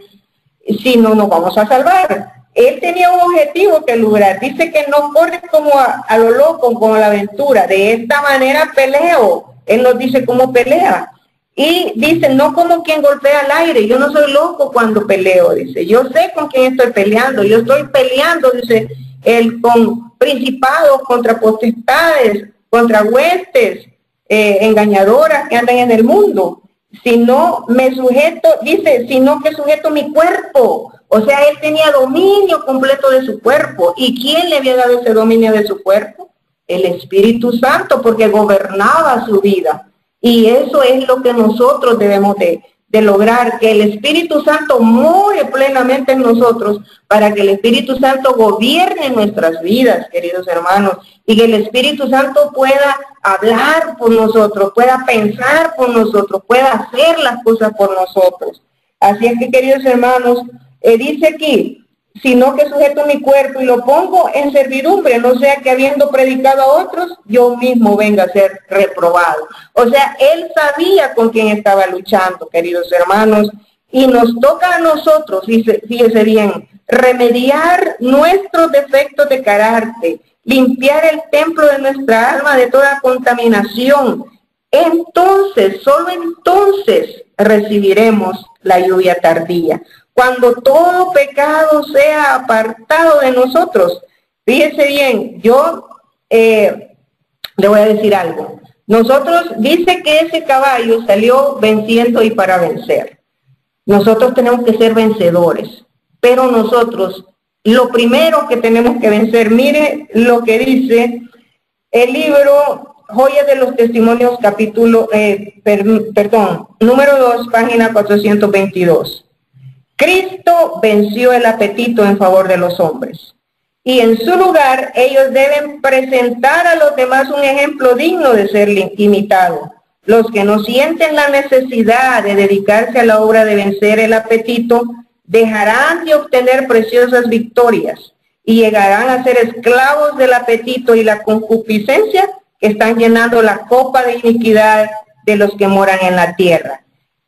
si no nos vamos a salvar? Él tenía un objetivo que lograr. Dice que no corre como a lo loco, como a la aventura. De esta manera peleo. Él nos dice cómo pelea. Y dice, no como quien golpea al aire. Yo no soy loco cuando peleo, dice. Yo sé con quién estoy peleando. Yo estoy peleando, dice él, con principados, contra potestades, contra huestes engañadoras que andan en el mundo. Sino me sujeto, dice, sino que sujeto mi cuerpo. O sea, él tenía dominio completo de su cuerpo. ¿Y quién le había dado ese dominio de su cuerpo? El Espíritu Santo, porque gobernaba su vida. Y eso es lo que nosotros debemos de lograr, que el Espíritu Santo more plenamente en nosotros, para que el Espíritu Santo gobierne nuestras vidas, queridos hermanos, y que el Espíritu Santo pueda hablar por nosotros, pueda pensar por nosotros, pueda hacer las cosas por nosotros. Así es que, queridos hermanos, dice aquí, sino que sujeto mi cuerpo y lo pongo en servidumbre, no sea que habiendo predicado a otros, yo mismo venga a ser reprobado. O sea, él sabía con quién estaba luchando, queridos hermanos, y nos toca a nosotros, fíjese bien, remediar nuestros defectos de carácter, limpiar el templo de nuestra alma de toda contaminación. Entonces, solo entonces recibiremos la lluvia tardía. Cuando todo pecado sea apartado de nosotros. Fíjese bien, yo le voy a decir algo. Nosotros, dice que ese caballo salió venciendo y para vencer. Nosotros tenemos que ser vencedores. Pero nosotros, lo primero que tenemos que vencer, mire lo que dice el libro Joya de los Testimonios, capítulo, número 2, página 422. Cristo venció el apetito en favor de los hombres. Y en su lugar, ellos deben presentar a los demás un ejemplo digno de ser imitado. Los que no sienten la necesidad de dedicarse a la obra de vencer el apetito, dejarán de obtener preciosas victorias y llegarán a ser esclavos del apetito y la concupiscencia que están llenando la copa de iniquidad de los que moran en la tierra.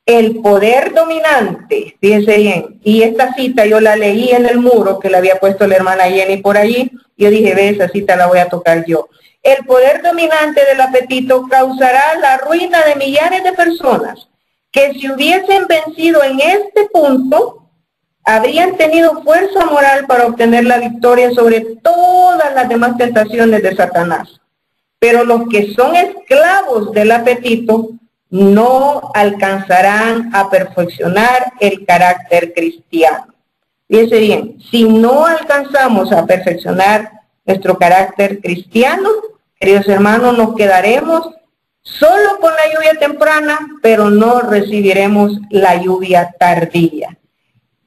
El poder dominante, fíjense bien, y esta cita yo la leí en el muro que le había puesto la hermana Jenny por allí, y yo dije, ve, esa cita la voy a tocar yo. El poder dominante del apetito causará la ruina de millares de personas que si hubiesen vencido en este punto, habrían tenido fuerza moral para obtener la victoria sobre todas las demás tentaciones de Satanás. Pero los que son esclavos del apetito no alcanzarán a perfeccionar el carácter cristiano. Fíjense bien, si no alcanzamos a perfeccionar nuestro carácter cristiano, queridos hermanos, nos quedaremos solo con la lluvia temprana, pero no recibiremos la lluvia tardía.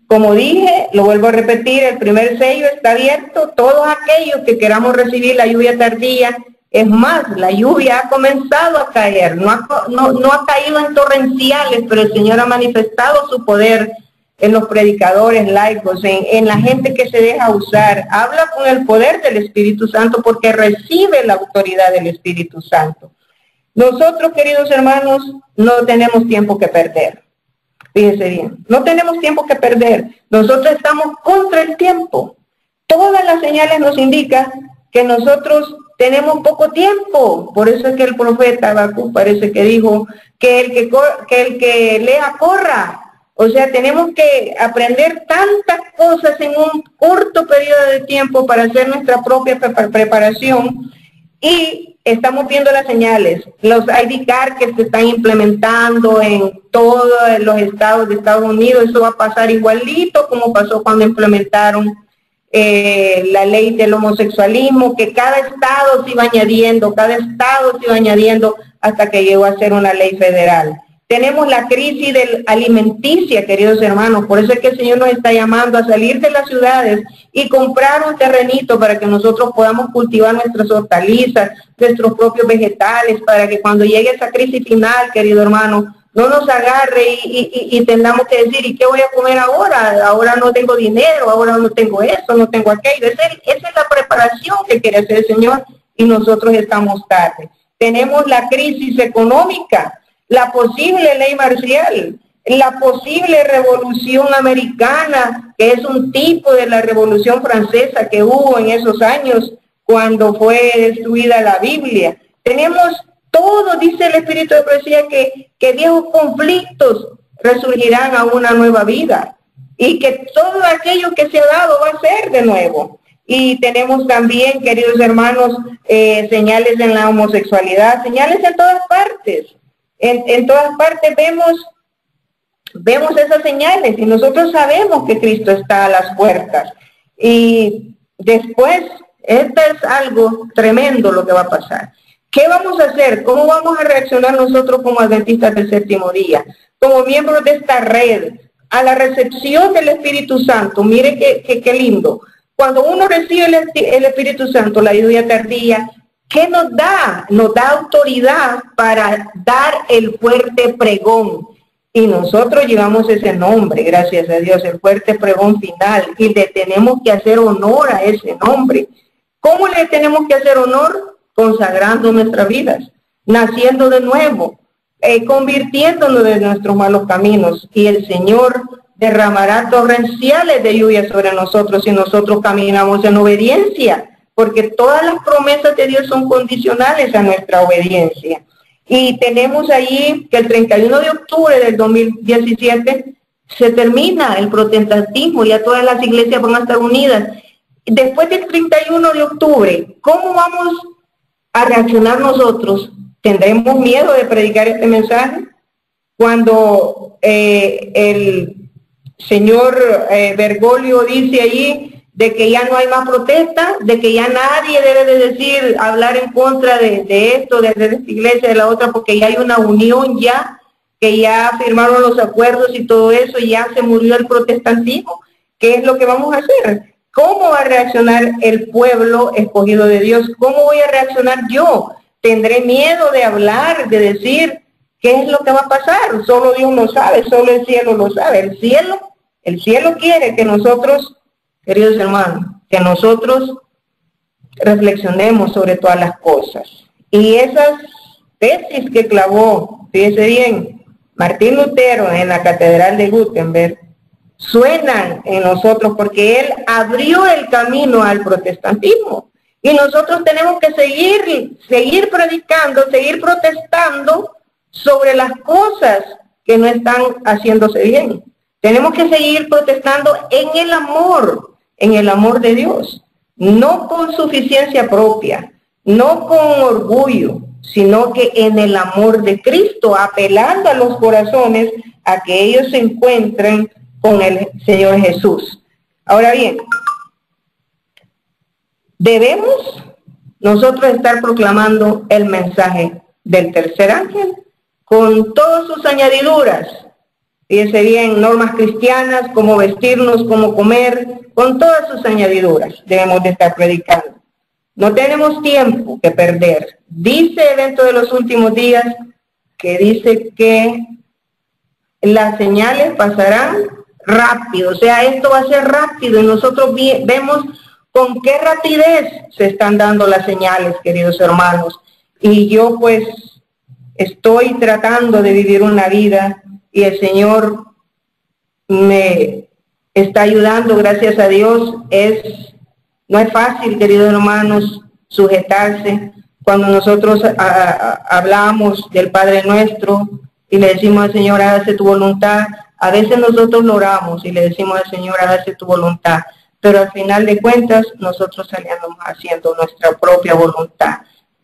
Como dije, lo vuelvo a repetir, el primer sello está abierto. Todos aquellos que queramos recibir la lluvia tardía, es más, la lluvia ha comenzado a caer, no ha caído en torrenciales, pero el Señor ha manifestado su poder en los predicadores laicos, en la gente que se deja usar. Habla con el poder del Espíritu Santo porque recibe la autoridad del Espíritu Santo. Nosotros, queridos hermanos, no tenemos tiempo que perder. Fíjense bien, no tenemos tiempo que perder. Nosotros estamos contra el tiempo. Todas las señales nos indican que nosotros tenemos poco tiempo. Por eso es que el profeta Habacuc parece que dijo que el que lea corra. O sea, tenemos que aprender tantas cosas en un corto periodo de tiempo para hacer nuestra propia preparación. Y estamos viendo las señales. Los ID card que se están implementando en todos los estados de Estados Unidos, eso va a pasar igualito como pasó cuando implementaron la ley del homosexualismo, que cada estado se iba añadiendo, hasta que llegó a ser una ley federal. Tenemos la crisis alimenticia, queridos hermanos, por eso es que el Señor nos está llamando a salir de las ciudades y comprar un terrenito para que nosotros podamos cultivar nuestras hortalizas, nuestros propios vegetales, para que cuando llegue esa crisis final, querido hermano, no nos agarre y tengamos que decir, ¿y qué voy a comer ahora? Ahora no tengo dinero, ahora no tengo esto, no tengo aquello. Esa es la preparación que quiere hacer el Señor y nosotros estamos tarde. Tenemos la crisis económica, la posible ley marcial, la posible revolución americana, que es un tipo de la revolución francesa que hubo en esos años cuando fue destruida la Biblia. Tenemos todo, dice el Espíritu de Profecía, que viejos conflictos resurgirán a una nueva vida y que todo aquello que se ha dado va a ser de nuevo. Y tenemos también, queridos hermanos, señales en la homosexualidad, señales en todas partes. En todas partes vemos esas señales y nosotros sabemos que Cristo está a las puertas. Y después, esto es algo tremendo lo que va a pasar. ¿Qué vamos a hacer? ¿Cómo vamos a reaccionar nosotros como adventistas del séptimo día? Como miembros de esta red, a la recepción del Espíritu Santo. Mire qué lindo. Cuando uno recibe el Espíritu Santo, la ayuda tardía, ¿qué nos da? Nos da autoridad para dar el fuerte pregón. Y nosotros llevamos ese nombre, gracias a Dios, el fuerte pregón final. Y le tenemos que hacer honor a ese nombre. ¿Cómo le tenemos que hacer honor? Consagrando nuestras vidas, naciendo de nuevo, convirtiéndonos de nuestros malos caminos. Y el Señor derramará torrenciales de lluvia sobre nosotros si nosotros caminamos en obediencia. Porque todas las promesas de Dios son condicionales a nuestra obediencia. Y tenemos allí que el 31 de octubre del 2017 se termina el protestantismo, ya todas las iglesias van a estar unidas. Después del 31 de octubre, ¿cómo vamos a reaccionar nosotros? ¿Tendremos miedo de predicar este mensaje? Cuando el señor Bergoglio dice allí de que ya no hay más protesta, de que ya nadie debe de decir, hablar en contra de esto, de esta iglesia, de la otra, porque ya hay una unión ya, que ya firmaron los acuerdos y todo eso, y ya se murió el protestantismo. ¿Qué es lo que vamos a hacer? ¿Cómo va a reaccionar el pueblo escogido de Dios? ¿Cómo voy a reaccionar yo? ¿Tendré miedo de hablar, de decir qué es lo que va a pasar? Solo Dios lo sabe, solo el cielo lo sabe. El cielo quiere que nosotros, queridos hermanos, que nosotros reflexionemos sobre todas las cosas. Y esas tesis que clavó, fíjese bien, Martín Lutero en la Catedral de Gutenberg, suenan en nosotros porque él abrió el camino al protestantismo. Y nosotros tenemos que seguir predicando, seguir protestando sobre las cosas que no están haciéndose bien. Tenemos que seguir protestando en el amor de Dios, no con suficiencia propia, no con orgullo, sino que en el amor de Cristo, apelando a los corazones a que ellos se encuentren con el Señor Jesús. Ahora bien, debemos nosotros estar proclamando el mensaje del tercer ángel con todas sus añadiduras. Fíjense bien, normas cristianas, cómo vestirnos, cómo comer, con todas sus añadiduras debemos de estar predicando. No tenemos tiempo que perder. Dice Evento de los Últimos Días, que dice que las señales pasarán rápido, o sea, esto va a ser rápido y nosotros vemos con qué rapidez se están dando las señales, queridos hermanos. Y yo pues estoy tratando de vivir una vida y el Señor me está ayudando, gracias a Dios. No es fácil, queridos hermanos, sujetarse cuando nosotros hablamos del Padre Nuestro y le decimos al Señor, hágase tu voluntad. A veces nosotros lo oramos y le decimos al Señor, hágase tu voluntad, pero al final de cuentas nosotros salimos haciendo nuestra propia voluntad.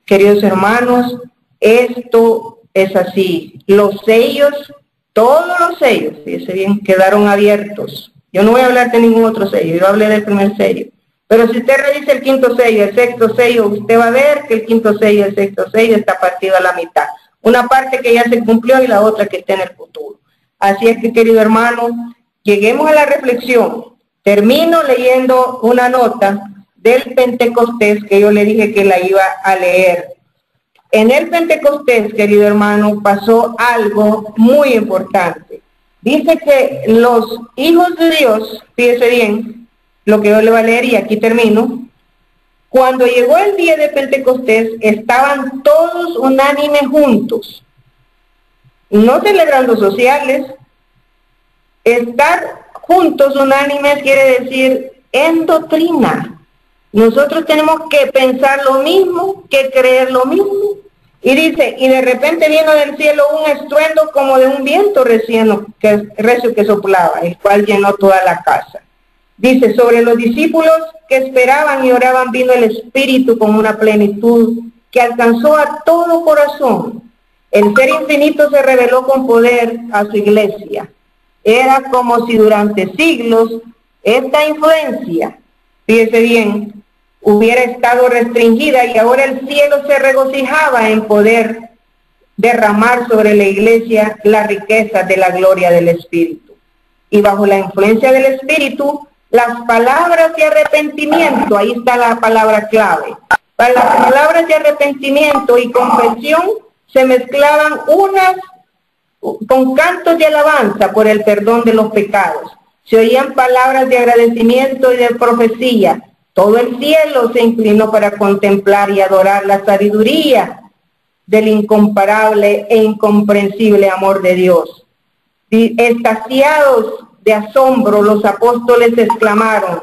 Queridos hermanos, esto es así. Los sellos, todos los sellos, fíjense bien, quedaron abiertos. Yo no voy a hablar de ningún otro sello, yo hablé del primer sello. Pero si usted revisa el quinto sello, el sexto sello, usted va a ver que el quinto sello y el sexto sello está partido a la mitad. Una parte que ya se cumplió y la otra que está en el futuro. Así es que, querido hermano, lleguemos a la reflexión. Termino leyendo una nota del Pentecostés que yo le dije que la iba a leer. En el Pentecostés, querido hermano, pasó algo muy importante. Dice que los hijos de Dios, fíjese bien, lo que yo le voy a leer y aquí termino. Cuando llegó el día de Pentecostés, estaban todos unánimes juntos, no celebrando sociales. Estar juntos unánimes quiere decir en doctrina. Nosotros tenemos que pensar lo mismo, que creer lo mismo. Y dice, y de repente vino del cielo un estruendo como de un viento recio que soplaba, el cual llenó toda la casa. Dice, sobre los discípulos que esperaban y oraban vino el Espíritu con una plenitud que alcanzó a todo corazón. El Ser Infinito se reveló con poder a su iglesia. Era como si durante siglos esta influencia, fíjese bien, hubiera estado restringida y ahora el cielo se regocijaba en poder derramar sobre la iglesia la riqueza de la gloria del Espíritu. Y bajo la influencia del Espíritu, las palabras de arrepentimiento, ahí está la palabra clave, para las palabras de arrepentimiento y confesión se mezclaban unas con cantos de alabanza por el perdón de los pecados. Se oían palabras de agradecimiento y de profecía. Todo el cielo se inclinó para contemplar y adorar la sabiduría del incomparable e incomprensible amor de Dios. Extasiados de asombro, los apóstoles exclamaron,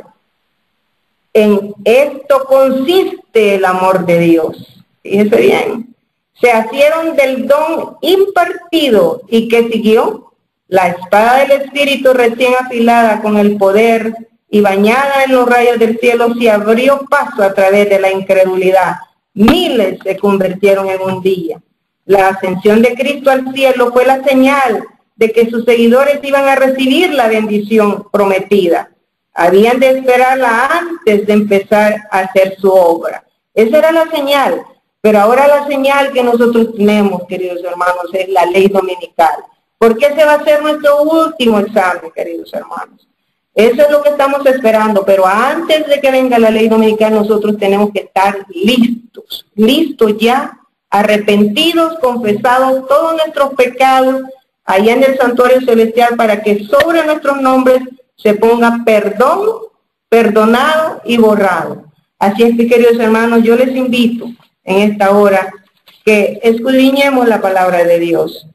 en esto consiste el amor de Dios. Fíjese bien. Se asieron del don impartido y que siguió la espada del Espíritu recién afilada con el poder y bañada en los rayos del cielo se abrió paso a través de la incredulidad. Miles se convirtieron en un día. La ascensión de Cristo al cielo fue la señal de que sus seguidores iban a recibir la bendición prometida. Habían de esperarla antes de empezar a hacer su obra. Esa era la señal. Pero ahora la señal que nosotros tenemos, queridos hermanos, es la ley dominical. Porque ese va a ser nuestro último examen, queridos hermanos. Eso es lo que estamos esperando, pero antes de que venga la ley dominical, nosotros tenemos que estar listos ya, arrepentidos, confesados todos nuestros pecados, allá en el santuario celestial, para que sobre nuestros nombres se ponga perdón, perdonado y borrado. Así es que, queridos hermanos, yo les invito en esta hora que escudriñemos la palabra de Dios.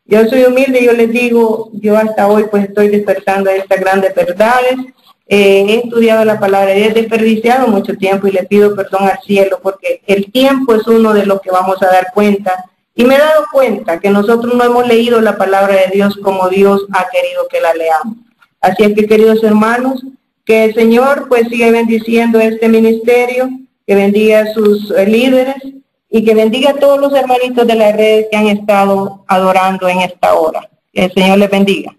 Yo soy humilde, yo les digo, yo hasta hoy pues estoy despertando estas grandes verdades. He estudiado la palabra de Dios, he desperdiciado mucho tiempo y le pido perdón al cielo porque el tiempo es uno de los que vamos a dar cuenta. Y me he dado cuenta que nosotros no hemos leído la palabra de Dios como Dios ha querido que la leamos. Así es que, queridos hermanos, que el Señor pues siga bendiciendo este ministerio, que bendiga a sus líderes y que bendiga a todos los hermanitos de la red que han estado adorando en esta hora. Que el Señor les bendiga.